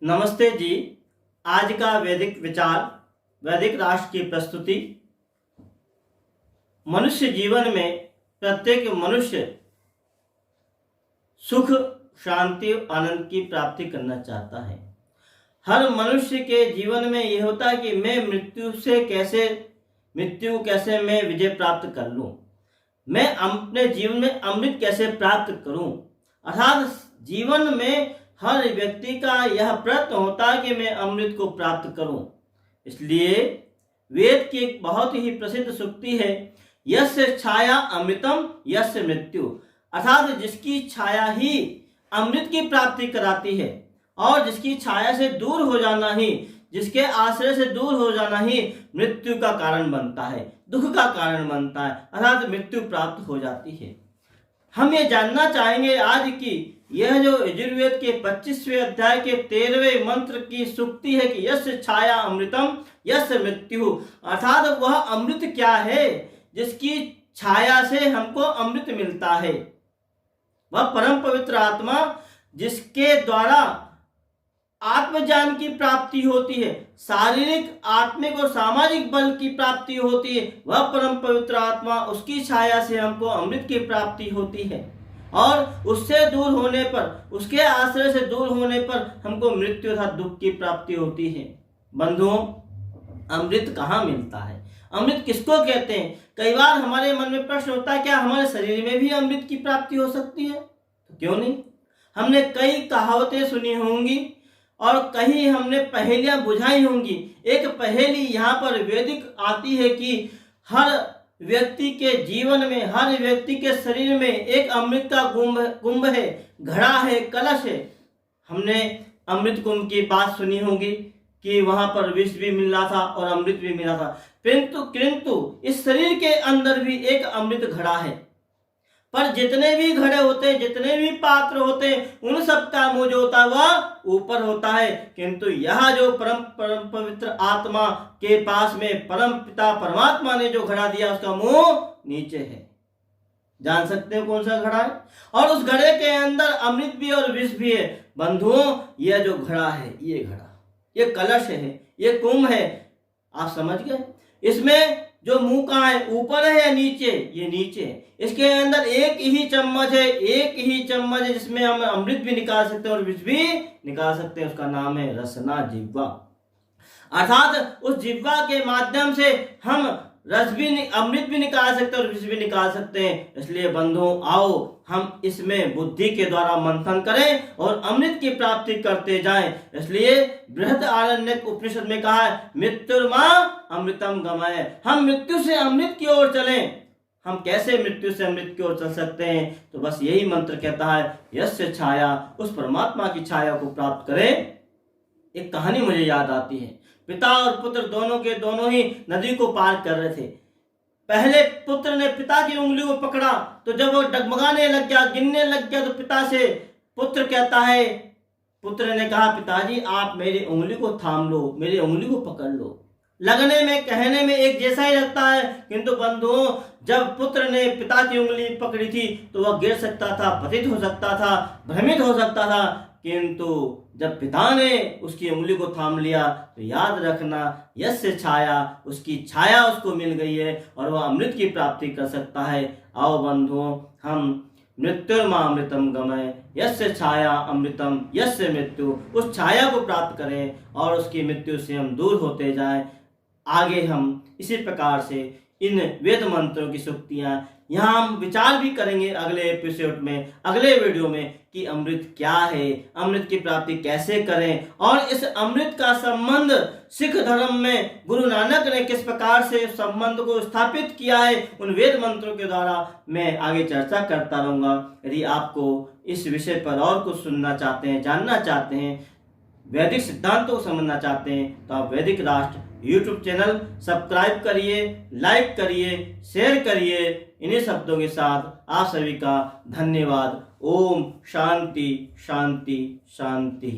नमस्ते जी। आज का वैदिक विचार, वैदिक राष्ट्र की प्रस्तुति। मनुष्य जीवन में प्रत्येक मनुष्य सुख, शांति, आनंद की प्राप्ति करना चाहता है। हर मनुष्य के जीवन में यह होता है कि मैं मृत्यु कैसे मैं विजय प्राप्त कर लूं, मैं अपने जीवन में अमृत कैसे प्राप्त करूं। अर्थात जीवन में हर व्यक्ति का यह प्रयत्न होता है कि मैं अमृत को प्राप्त करूं। इसलिए वेद की एक बहुत ही प्रसिद्ध सूक्ति है, यस्य छाया अमृतम यस्य मृत्यु। अर्थात जिसकी छाया ही अमृत की प्राप्ति कराती है और जिसकी छाया से दूर हो जाना ही, जिसके आश्रय से दूर हो जाना ही मृत्यु का कारण बनता है, दुख का कारण बनता है, अर्थात मृत्यु प्राप्त हो जाती है। हम ये जानना चाहेंगे आज की यह जो यजुर्वेद के 25वें अध्याय के 13वें मंत्र की सूक्ति है कि यस्य छाया अमृतम यस्य मृत्यु। अर्थात वह अमृत क्या है जिसकी छाया से हमको अमृत मिलता है। वह परम पवित्र आत्मा जिसके द्वारा आत्मज्ञान की प्राप्ति होती है, शारीरिक, आत्मिक और सामाजिक बल की प्राप्ति होती है। वह परम पवित्र आत्मा, उसकी छाया से हमको अमृत की प्राप्ति होती है और उससे दूर होने पर, उसके आश्रय से दूर होने पर हमको मृत्यु तथा दुख की प्राप्ति होती है। बंधुओं, अमृत कहाँ मिलता है? अमृत किसको कहते हैं? कई बार हमारे मन में प्रश्न होता है, क्या हमारे शरीर में भी अमृत की प्राप्ति हो सकती है? तो क्यों नहीं। हमने कई कहावतें सुनी होंगी और कहीं हमने पहेलियां बुझाई होंगी। एक पहेली यहाँ पर वैदिक आती है कि हर व्यक्ति के जीवन में, हर व्यक्ति के शरीर में एक अमृत का कुंभ है, घड़ा है, कलश है। हमने अमृत कुंभ की बात सुनी होगी कि वहां पर विष भी मिल रहा था और अमृत भी मिला था, किंतु इस शरीर के अंदर भी एक अमृत घड़ा है। पर जितने भी घड़े होते हैं, जितने भी पात्र होते हैं, उन सब का मुंह जो होता है वह ऊपर होता है, किंतु यह जो परम पवित्र आत्मा के पास में परम पिता परमात्मा ने जो घड़ा दिया उसका मुंह नीचे है। जान सकते हो कौन सा घड़ा है? और उस घड़े के अंदर अमृत भी और विष भी है। बंधुओं, यह जो घड़ा है, ये घड़ा, ये कलश है, ये कुंभ है, आप समझ गए? इसमें जो मुंह कहाँ है, ऊपर है या नीचे? ये नीचे है। इसके अंदर एक ही चम्मच है, एक ही चम्मच है जिसमें हम अमृत भी निकाल सकते हैं और विष भी निकाल सकते हैं। उसका नाम है रसना, जिह्वा। अर्थात उस जिह्वा के माध्यम से हम अमृत भी निकाल सकते हैं और विष भी निकाल सकते हैं। इसलिए बंधुओं, आओ हम इसमें बुद्धि के द्वारा मंथन करें और अमृत की प्राप्ति करते जाएं। इसलिए बृहदारण्यक उपनिषद में कहा है, मृत्युर्मा अमृतम गमय। हम मृत्यु से अमृत की ओर चलें। हम कैसे मृत्यु से अमृत की ओर चल सकते हैं? तो बस यही मंत्र कहता है, यस्य छाया, उस परमात्मा की छाया को प्राप्त करें। एक कहानी मुझे याद आती है। पिता और पुत्र दोनों के दोनों ही नदी को पार कर रहे थे। पहले पुत्र ने पिता की उंगली को पकड़ा तो जब वो डगमगाने लग गया, गिरने लग गया, तो पिता से पुत्र कहता है, पुत्र ने कहा, पिताजी आप मेरी उंगली को थाम लो, मेरी उंगली को पकड़ लो। लगने में, कहने में एक जैसा ही लगता है, किंतु बंधुओं, जब पुत्र ने पिता की उंगली पकड़ी थी तो वह गिर सकता था, पतित हो सकता था, भ्रमित हो सकता था, किंतु जब पिता ने उसकी उंगली को थाम लिया तो याद रखना, यस्य छाया, उसकी छाया उसको मिल गई है और वह अमृत की प्राप्ति कर सकता है। आओ बंधुओं, हम मृत्युर्मा अमृतम गमय, यस्य छाया अमृतम यस्य मृत्यु, उस छाया को प्राप्त करें और उसकी मृत्यु से हम दूर होते जाएं। आगे हम इसी प्रकार से इन वेद मंत्रों की सूक्तियां यहाँ हम विचार भी करेंगे अगले एपिसोड में, अगले वीडियो में, कि अमृत क्या है, अमृत की प्राप्ति कैसे करें और इस अमृत का संबंध सिख धर्म में गुरु नानक ने किस प्रकार से संबंध को स्थापित किया है। उन वेद मंत्रों के द्वारा मैं आगे चर्चा करता रहूंगा। यदि आपको इस विषय पर और कुछ सुनना चाहते हैं, जानना चाहते हैं, वैदिक सिद्धांतों को समझना चाहते हैं, तो आप वैदिक राष्ट्र YouTube चैनल सब्सक्राइब करिए, लाइक करिए, शेयर करिए। इन्हीं शब्दों के साथ आप सभी का धन्यवाद। ओम शांति शांति शांति।